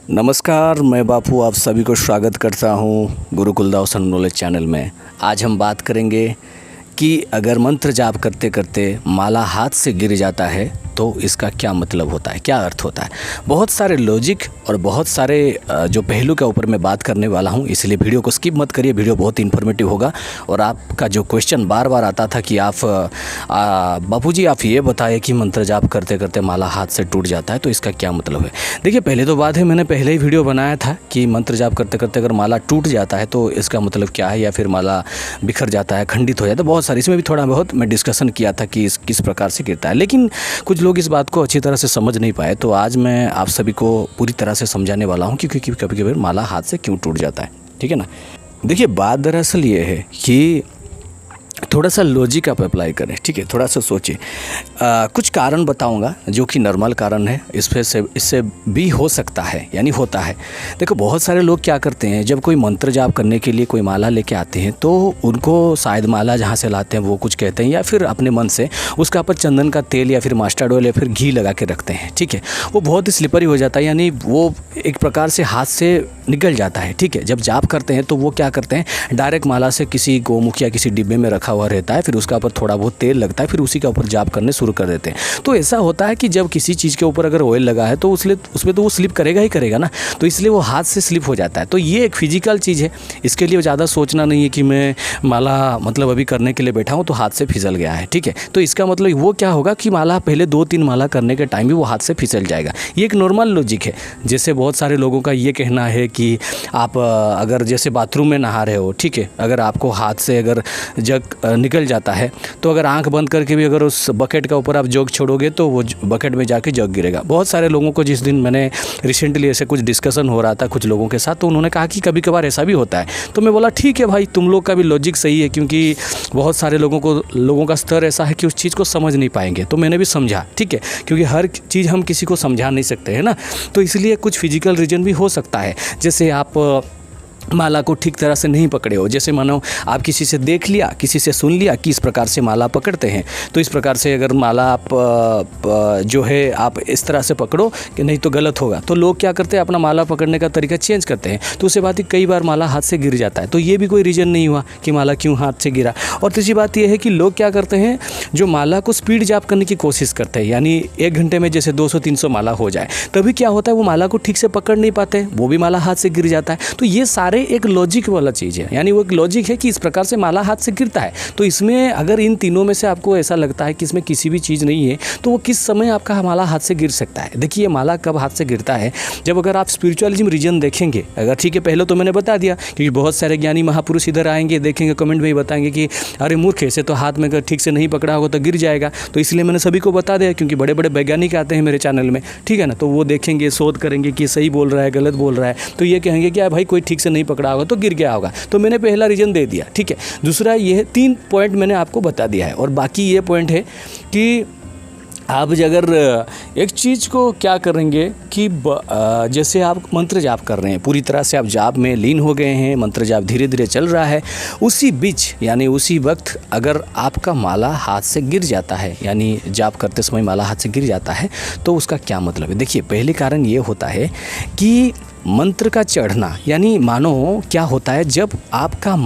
नमस्कार, मैं बापू आप सभी को स्वागत करता हूँ गुरुकुल दावसन नॉलेज चैनल में। आज हम बात करेंगे कि अगर मंत्र जाप करते करते माला हाथ से गिर जाता है तो इसका क्या मतलब होता है, क्या अर्थ होता है। बहुत सारे लॉजिक और बहुत सारे जो पहलू के ऊपर मैं बात करने वाला हूँ, इसलिए वीडियो को स्किप मत करिए। वीडियो बहुत इन्फॉर्मेटिव होगा। और आपका जो क्वेश्चन बार बार आता था कि आप बापूजी आप ये बताएं कि मंत्र जाप करते करते माला हाथ से टूट जाता है तो इसका क्या मतलब है। देखिए, पहले तो बात है, मैंने पहले ही वीडियो बनाया था कि मंत्र जाप करते करते अगर माला टूट जाता है तो इसका मतलब क्या है, या फिर माला बिखर जाता है, खंडित हो जाता है। बहुत सारी इसमें भी थोड़ा बहुत मैं डिस्कशन किया था कि किस प्रकार से गिरता है, लेकिन कुछ लोग इस बात को अच्छी तरह से समझ नहीं पाए। तो आज मैं आप सभी को पूरी तरह से समझाने वाला हूँ कि कभी कभी माला हाथ से क्यों टूट जाता है। ठीक है ना। देखिए, बात दरअसल ये है कि थोड़ा सा लॉजिक आप अप्लाई करें। ठीक है, थोड़ा सा सोचिए। कुछ कारण बताऊंगा जो कि नॉर्मल कारण है, इससे भी हो सकता है, यानी होता है। देखो, बहुत सारे लोग क्या करते हैं, जब कोई मंत्र जाप करने के लिए कोई माला लेके आते हैं तो उनको शायद माला जहाँ से लाते हैं वो कुछ कहते हैं, या फिर अपने मन से उसका ऊपर चंदन का तेल या फिर मस्टर्ड ऑयल या फिर घी लगा के रखते हैं। ठीक है, वो बहुत ही स्लिपरी हो जाता है, यानी वो एक प्रकार से हाथ से निकल जाता है। ठीक है, जब जाप करते हैं तो वो क्या करते हैं, डायरेक्ट माला से किसी गोमुख या किसी डिब्बे में रखा हुआ रहता है, फिर उसका ऊपर थोड़ा बहुत तेल लगता है, फिर उसी के ऊपर जाप करने शुरू कर देते हैं। तो ऐसा होता है कि जब किसी चीज़ के ऊपर अगर ऑयल लगा है तो उसमें तो वो स्लिप करेगा ही करेगा ना, तो इसलिए वो हाथ से स्लिप हो जाता है। तो ये एक फिजिकल चीज़ है, इसके लिए ज़्यादा सोचना नहीं है कि मैं माला मतलब अभी करने के लिए बैठा हूँ तो हाथ से फिसल गया है। ठीक है, तो इसका मतलब वो क्या होगा कि माला पहले 2-3 माला करने के टाइम भी वो हाथ से फिसल जाएगा। ये एक नॉर्मल लॉजिक है। जैसे बहुत सारे लोगों का ये कहना है कि आप अगर जैसे बाथरूम में नहा रहे हो, ठीक है, अगर आपको हाथ से अगर जग निकल जाता है तो अगर आंख बंद करके भी अगर उस बकेट का ऊपर आप जग छोड़ोगे तो वो बकेट में जाके जग गिरेगा। बहुत सारे लोगों को, जिस दिन मैंने रिसेंटली ऐसे कुछ डिस्कशन हो रहा था कुछ लोगों के साथ, तो उन्होंने कहा कि कभी कभार ऐसा भी होता है। तो मैं बोला ठीक है भाई, तुम लोग का भी लॉजिक सही है, क्योंकि बहुत सारे लोगों का स्तर ऐसा है कि उस चीज़ को समझ नहीं पाएंगे। तो मैंने भी समझा, ठीक है, क्योंकि हर चीज़ हम किसी को समझा नहीं सकते हैं ना, तो इसलिए कुछ फिजिकल रीजन भी हो सकता है। जैसे आप माला को ठीक तरह से नहीं पकड़े हो, जैसे मानो आप किसी से देख लिया, किसी से सुन लिया कि इस प्रकार से माला पकड़ते हैं, तो इस प्रकार से अगर माला आप जो है आप इस तरह से पकड़ो कि नहीं तो गलत होगा, तो लोग क्या करते हैं, अपना माला पकड़ने का तरीका चेंज करते हैं। तो उससे बात ही कई बार माला हाथ से गिर जाता है। तो ये भी कोई रीज़न नहीं हुआ कि माला क्यों हाथ से गिरा। और तीसरी बात यह है कि लोग क्या करते हैं, जो माला को स्पीड जाप करने की कोशिश करते हैं, यानी 1 घंटे में जैसे 200-300 माला हो जाए, तभी क्या होता है, वो माला को ठीक से पकड़ नहीं पाते, वो भी माला हाथ से गिर जाता है। तो ये सारे एक लॉजिक वाला चीज़ है, यानी वो एक लॉजिक है कि इस प्रकार से माला हाथ से गिरता है। तो इसमें अगर इन तीनों में से आपको ऐसा लगता है कि इसमें किसी भी चीज़ नहीं है, तो वो किस समय आपका माला हाथ से गिर सकता है। देखिए, माला कब हाथ से गिरता है, जब अगर आप स्पिरिचुअलिज्म रीजन देखेंगे, अगर ठीक है, पहले तो मैंने बता दिया क्योंकि बहुत सारे ज्ञानी महापुरुष इधर आएंगे, देखेंगे, कमेंट में ही बताएंगे कि अरे मूर्ख, ऐसे तो हाथ में अगर ठीक से नहीं पकड़ा होगा तो गिर जाएगा। तो इसलिए मैंने सभी को बता दिया, क्योंकि बड़े बड़े वैज्ञानिक आते हैं मेरे चैनल में, ठीक है ना, तो वो देखेंगे, शोध करेंगे कि सही बोल रहा है, गलत बोल रहा है, तो ये कहेंगे कि भाई कोई ठीक से नहीं पकड़ा होगा तो गिर गया होगा। तो मैंने पहला रीजन दे दिया, ठीक है। दूसरा ये है, 3 पॉइंट मैंने आपको बता दिया है, और बाकी ये पॉइंट है कि आप अगर एक चीज़ को क्या करेंगे कि जैसे आप मंत्र जाप कर रहे हैं, पूरी तरह से आप जाप में लीन हो गए हैं, मंत्र जाप धीरे धीरे चल रहा है, उसी बीच यानी उसी वक्त अगर आपका माला हाथ से गिर जाता है, यानी जाप करते समय माला हाथ से गिर जाता है, तो उसका क्या मतलब है। देखिए, पहले कारण ये होता है कि मंत्र का चढ़ना, यानी मानो क्या होता है, जब आपका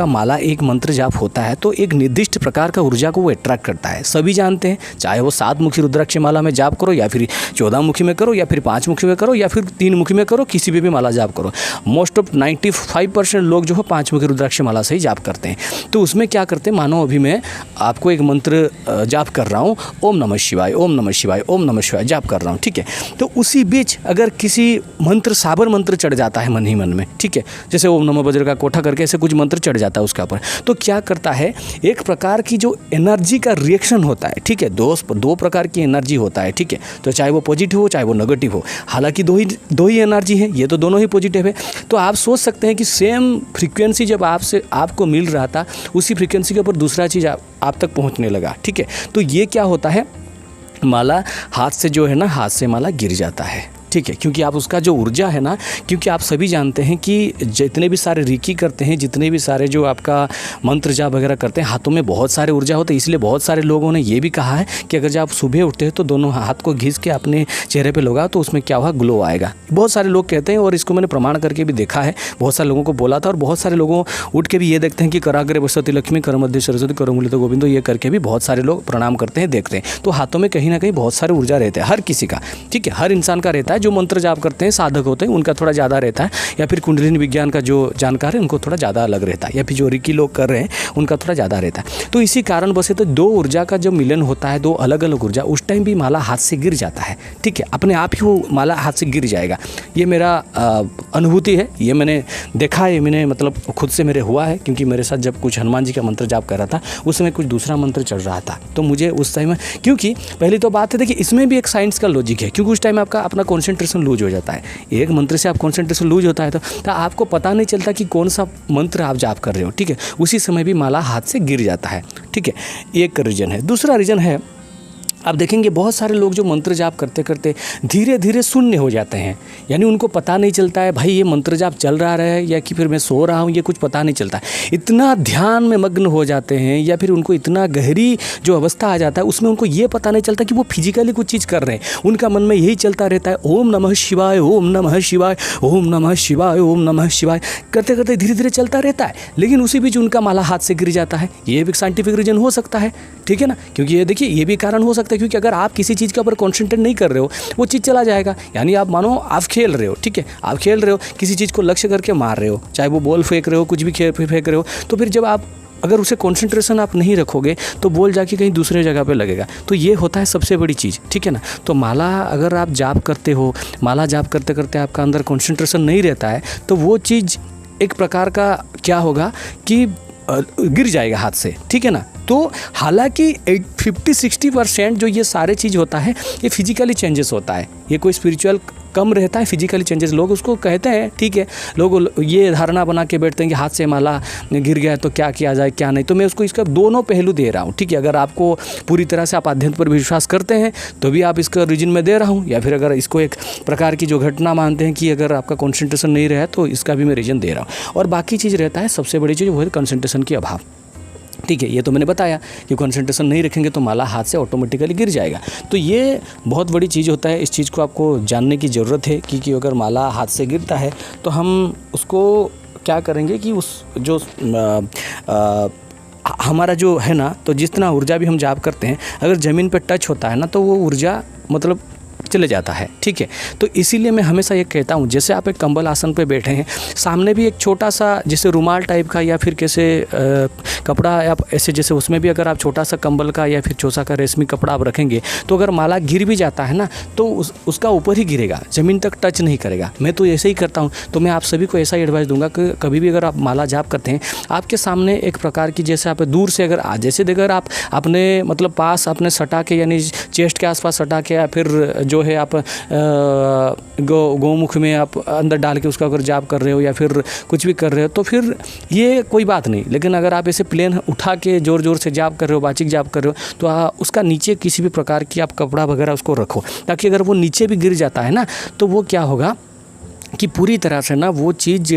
माला एक मंत्र जाप होता है तो एक निर्दिष्ट प्रकार का ऊर्जा को वो अट्रैक्ट करता है। सभी जानते हैं, चाहे वो 7 मुखी रुद्राक्ष माला में जाप करो, या फिर 14 मुखी में करो, या फिर 5 मुखी में करो, या फिर 3 मुखी में करो, किसी भी माला जाप करो, मोस्ट ऑफ 95% लोग जो है 5 मुखी रुद्राक्ष माला से ही जाप करते हैं। तो उसमें क्या करते हैं, मानो अभी मैं आपको एक मंत्र जाप कर रहा हूँ, ओम नमः शिवाय, ओम नमः शिवाय, ओम नमः शिवाय जाप कर रहा हूँ, ठीक है। तो उसी बीच अगर किसी मंत्र, साबर मंत्र चढ़ जाता है मन ही मन में, ठीक है, जैसे ओम नमः वज्र का कोठा करके ऐसे कुछ मंत्र चढ़ जाता है उसके ऊपर, तो क्या करता है, एक प्रकार की जो एनर्जी का रिएक्शन होता है, ठीक है, दो प्रकार की एनर्जी होता है, ठीक है, तो चाहे वो पॉजिटिव हो चाहे वो नेगेटिव हो, हालांकि दो ही एनर्जी है, ये तो दोनों ही पॉजिटिव है। तो आप सोच सकते हैं कि सेम फ्रीक्वेंसी जब आपको मिल रहा था, उसी फ्रीक्वेंसी के ऊपर दूसरा चीज़ आप तक पहुँचने लगा, ठीक है। तो ये क्या होता है, माला हाथ से जो है ना, हाथ से माला गिर जाता है, ठीक है, क्योंकि आप उसका जो ऊर्जा है ना, क्योंकि आप सभी जानते हैं कि जितने भी सारे रीकी करते हैं, जितने भी सारे जो आपका मंत्र जाप वगैरह करते हैं, हाथों में बहुत सारे ऊर्जा होते हैं। इसलिए बहुत सारे लोगों ने ये भी कहा है कि अगर जब आप सुबह उठते हैं तो दोनों हाथ को घिस के अपने चेहरे पे लगाओ तो उसमें क्या हुआ, ग्लो आएगा। बहुत सारे लोग कहते हैं और इसको मैंने प्रमाण करके भी देखा है, बहुत सारे लोगों को बोला था। और बहुत सारे लोगों उठ के भी ये देखते हैं कि कराग्रे बसती लक्ष्मी, कर मध्य सरस्वती, कर मूलित गोविंदो, ये करके भी बहुत सारे लोग प्रणाम करते हैं, देखते हैं। तो हाथों में कहीं ना कहीं बहुत सारे ऊर्जा रहते हैं, हर किसी का, ठीक है, हर इंसान का रहता है। जो मंत्र जाप करते हैं, साधक होते हैं, उनका थोड़ा ज़्यादा रहता है, या फिर कुंडलिनी विज्ञान का जो जानकार है उनको थोड़ा ज़्यादा अलग रहता है, या फिर जो रिकी लोग कर रहे हैं उनका थोड़ा ज़्यादा रहता है। तो इसी कारण बस तो दो ऊर्जा का जो मिलन होता है, दो अलग अलग ऊर्जा, उस टाइम भी माला हाथ से गिर जाता है, ठीक है, अपने आप ही वो माला हाथ से गिर जाएगा। ये मेरा अनुभूति है, ये मैंने देखा है, मैंने मतलब खुद से मेरे हुआ है, क्योंकि मेरे साथ जब कुछ हनुमान जी का मंत्र जाप कर रहा था उस समय कुछ दूसरा मंत्र चल रहा था, तो मुझे उस टाइम, क्योंकि पहली तो बात है देखिए इसमें भी एक साइंस का लॉजिक है, क्योंकि उस टाइम आपका अपना कॉन्सेंट्रेशन लूज हो जाता है। एक मंत्र से आप कॉन्सेंट्रेशन लूज होता है तो आपको पता नहीं चलता कि कौन सा मंत्र आप जाप कर रहे हो, ठीक है, उसी समय भी माला हाथ से गिर जाता है, ठीक है। एक रीज़न है। दूसरा रीज़न है, आप देखेंगे बहुत सारे लोग जो मंत्र जाप करते करते धीरे धीरे शून्य हो जाते हैं, यानी उनको पता नहीं चलता है भाई ये मंत्र जाप चल रहा है या कि फिर मैं सो रहा हूँ, ये कुछ पता नहीं चलता। इतना ध्यान में मग्न हो जाते हैं या फिर उनको इतना गहरी जो अवस्था आ जाता है उसमें उनको ये पता नहीं चलता कि वो फिजिकली कुछ चीज़ कर रहे हैं। उनका मन में यही चलता रहता है, ओम नमः शिवाय, ओम नमः शिवाय, ओम नमः शिवाय, ओम नमः शिवाय, करते करते धीरे धीरे चलता रहता है, लेकिन उसी बीच उनका माला हाथ से गिर जाता है। ये भी साइंटिफिक रीजन हो सकता है, ठीक है ना, क्योंकि ये देखिए ये भी कारण हो सकता है, क्योंकि अगर आप किसी चीज़ के ऊपर कॉन्सेंट्रेट नहीं कर रहे हो वो चीज़ चला जाएगा। यानी आप मानो आप खेल रहे हो, ठीक है, आप खेल रहे हो, किसी चीज़ को लक्ष्य करके मार रहे हो, चाहे वो बॉल फेंक रहे हो, कुछ भी फेंक रहे हो, तो फिर जब आप अगर उसे कंसंट्रेशन आप नहीं रखोगे तो बॉल जाके कहीं दूसरे जगह पे लगेगा। तो ये होता है सबसे बड़ी चीज़, ठीक है ना। तो माला अगर आप जाप करते हो, माला जाप करते करते आपका अंदर कंसंट्रेशन नहीं रहता है तो वो चीज़ एक प्रकार का क्या होगा कि गिर जाएगा हाथ से, ठीक है ना। तो हालांकि 50-60% जो ये सारे चीज़ होता है ये फिजिकली चेंजेस होता है, ये कोई स्पिरिचुअल कम रहता है, फिजिकली चेंजेस लोग उसको कहते हैं, ठीक है। लोग ये धारणा बना के बैठते हैं कि हाथ से माला गिर गया तो क्या किया जाए क्या नहीं। तो मैं उसको इसका दोनों पहलू दे रहा हूँ, ठीक है। अगर आपको पूरी तरह से आप अध्ययन पर विश्वास करते हैं तो भी आप इसका रीजन में दे रहा हूँ, या फिर अगर इसको एक प्रकार की जो घटना मानते हैं कि अगर आपका कॉन्सेंट्रेशन नहीं रहा तो इसका भी मैं रीजन दे रहा हूँ। और बाकी चीज़ रहता है, सबसे बड़ी चीज़ वो है कंसंट्रेशन की अभाव, ठीक है। ये तो मैंने बताया कि कंसंट्रेशन नहीं रखेंगे तो माला हाथ से ऑटोमेटिकली गिर जाएगा। तो ये बहुत बड़ी चीज़ होता है, इस चीज़ को आपको जानने की ज़रूरत है कि अगर माला हाथ से गिरता है तो हम उसको क्या करेंगे कि उस जो हमारा जो है ना, तो जितना ऊर्जा भी हम जाप करते हैं अगर ज़मीन पर टच होता है ना तो वो ऊर्जा मतलब चले जाता है, ठीक है। तो इसीलिए मैं हमेशा ये कहता हूँ, जैसे आप एक कंबल आसन पे बैठे हैं, सामने भी एक छोटा सा जैसे रुमाल टाइप का या फिर कैसे कपड़ा आप ऐसे जैसे उसमें भी अगर आप छोटा सा कंबल का या फिर छोटा का रेशमी कपड़ा आप रखेंगे तो अगर माला गिर भी जाता है ना तो उसका ऊपर ही गिरेगा, ज़मीन तक टच नहीं करेगा। मैं तो ऐसे ही करता हूँ। तो मैं आप सभी को ऐसा ही एडवाइस दूंगा कि कभी भी अगर आप माला जाप करते हैं आपके सामने एक प्रकार की जैसे आप दूर से अगर जैसे अगर आप अपने मतलब पास अपने सटा के यानी चेस्ट के आसपास सटा के या फिर जो है आप गौमुख में आप अंदर डाल के उसका अगर जाप कर रहे हो या फिर कुछ भी कर रहे हो तो फिर ये कोई बात नहीं। लेकिन अगर आप ऐसे प्लेन उठा के ज़ोर ज़ोर से जाप कर रहे हो, बाचिक जाप कर रहे हो, तो उसका नीचे किसी भी प्रकार की आप कपड़ा वगैरह उसको रखो, ताकि अगर वो नीचे भी गिर जाता है ना तो वो क्या होगा कि पूरी तरह से ना वो चीज़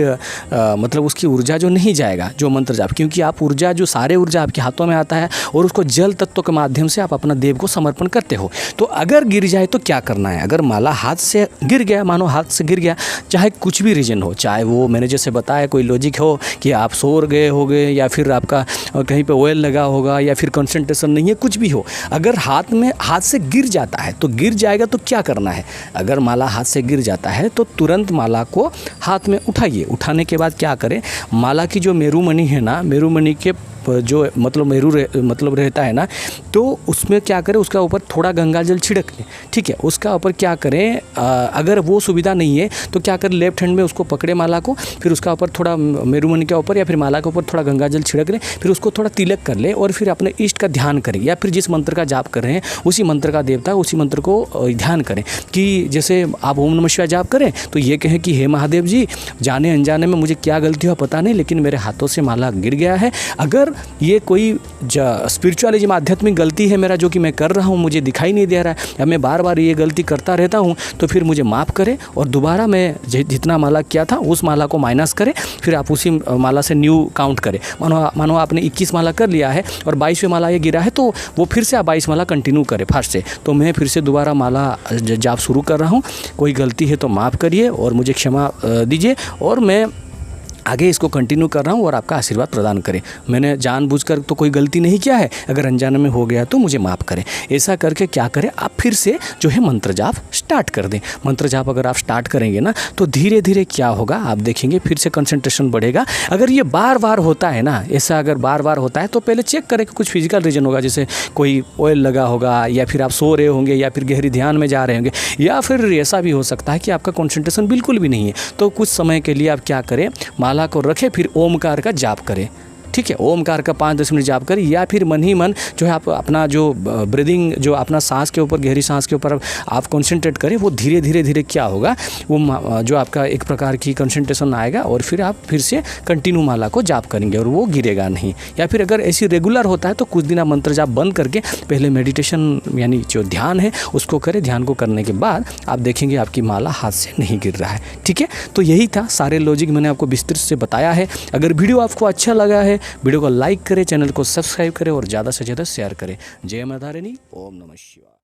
मतलब उसकी ऊर्जा जो नहीं जाएगा जो मंत्र जाप, क्योंकि आप ऊर्जा जो सारे ऊर्जा आपके हाथों में आता है और उसको जल तत्व के माध्यम से आप अपना देव को समर्पण करते हो। तो अगर गिर जाए तो क्या करना है, अगर माला हाथ से गिर गया, मानो हाथ से गिर गया, चाहे कुछ भी रीजन हो, चाहे वो मैंने जैसे बताया कोई लॉजिक हो कि आप सो गए होगे या फिर आपका कहीं पर ऑयल लगा होगा या फिर कंसंट्रेशन नहीं है, कुछ भी हो, अगर हाथ से गिर जाता है तो गिर जाएगा तो क्या करना है। अगर माला हाथ से गिर जाता है तो तुरंत माला को हाथ में उठाइए। उठाने के बाद क्या करें, माला की जो मेरुमणि है ना, मेरुमणि के जो मतलब रहता है ना, तो उसमें क्या करें, उसका ऊपर थोड़ा गंगा जल छिड़क लें, ठीक है। उसका ऊपर क्या करें, अगर वो सुविधा नहीं है तो क्या करें, लेफ्ट हैंड में उसको पकड़े माला को, फिर उसका ऊपर थोड़ा मेरुमणि के ऊपर या फिर माला के ऊपर थोड़ा गंगा जल छिड़क लें, फिर उसको थोड़ा तिलक कर लें और फिर अपने इष्ट का ध्यान करें या फिर जिस मंत्र का जाप कर रहे हैं उसी मंत्र का देवता उसी मंत्र को ध्यान करें। कि जैसे आप ओम नमः शिवाय जाप करें तो ये कहें कि हे महादेव जी, जाने अनजाने में मुझे क्या गलती हुआ पता नहीं, लेकिन मेरे हाथों से माला गिर गया है, अगर ये कोई स्पिरिचुअलिज्म आध्यात्मिक गलती है मेरा जो कि मैं कर रहा हूँ, मुझे दिखाई नहीं दे रहा है, या मैं बार बार ये गलती करता रहता हूँ, तो फिर मुझे माफ़ करें और दोबारा मैं जितना माला किया था उस माला को माइनस करें, फिर आप उसी माला से न्यू काउंट करें। मानो आपने 21 माला कर लिया है और 22वें माला ये गिरा है, तो वो फिर से आप 22 माला कंटिन्यू करें फर्स्ट से। तो मैं फिर से दोबारा माला जाप शुरू कर रहा हूँ, कोई गलती है तो माफ़ करिए और मुझे क्षमा दीजिए, और मैं आगे इसको कंटिन्यू कर रहा हूँ और आपका आशीर्वाद प्रदान करें। मैंने जानबूझकर तो कोई गलती नहीं किया है, अगर अनजाने में हो गया तो मुझे माफ़ करें। ऐसा करके क्या करें, आप फिर से जो है मंत्र जाप स्टार्ट कर दें। मंत्र जाप अगर आप स्टार्ट करेंगे ना, तो धीरे धीरे क्या होगा आप देखेंगे, फिर से कंसंट्रेशन बढ़ेगा। अगर ये बार बार होता है ना, ऐसा अगर बार बार होता है तो पहले चेक करें कि कुछ फिजिकल रीजन होगा, जैसे कोई ऑयल लगा होगा, या फिर आप सो रहे होंगे, या फिर गहरी ध्यान में जा रहे होंगे, या फिर ऐसा भी हो सकता है कि आपका कंसंट्रेशन बिल्कुल भी नहीं है। तो कुछ समय के लिए आप क्या करें, माला को रखें, फिर ओमकार का जाप करें। ठीक है, ओमकार का 5-10 मिनट जाप करें, या फिर मन ही मन जो है आप अपना जो ब्रीदिंग, जो अपना सांस के ऊपर, गहरी सांस के ऊपर आप कंसंट्रेट करें, वो धीरे धीरे धीरे क्या होगा, वो जो आपका एक प्रकार की कंसंट्रेशन आएगा, और फिर आप फिर से कंटिन्यू माला को जाप करेंगे और वो गिरेगा नहीं। या फिर अगर ऐसी रेगुलर होता है तो कुछ दिन आप मंत्र जाप बंद करके पहले मेडिटेशन यानी जो ध्यान है उसको करें। ध्यान को करने के बाद आप देखेंगे आपकी माला हाथ से नहीं गिर रहा है। ठीक है, तो यही था, सारे लॉजिक मैंने आपको विस्तृत से बताया है। अगर वीडियो आपको अच्छा लगा है, वीडियो को लाइक करें, चैनल को सब्सक्राइब करें और ज़्यादा से ज़्यादा शेयर करें। जय माता रानी, ओम नमः शिवाय।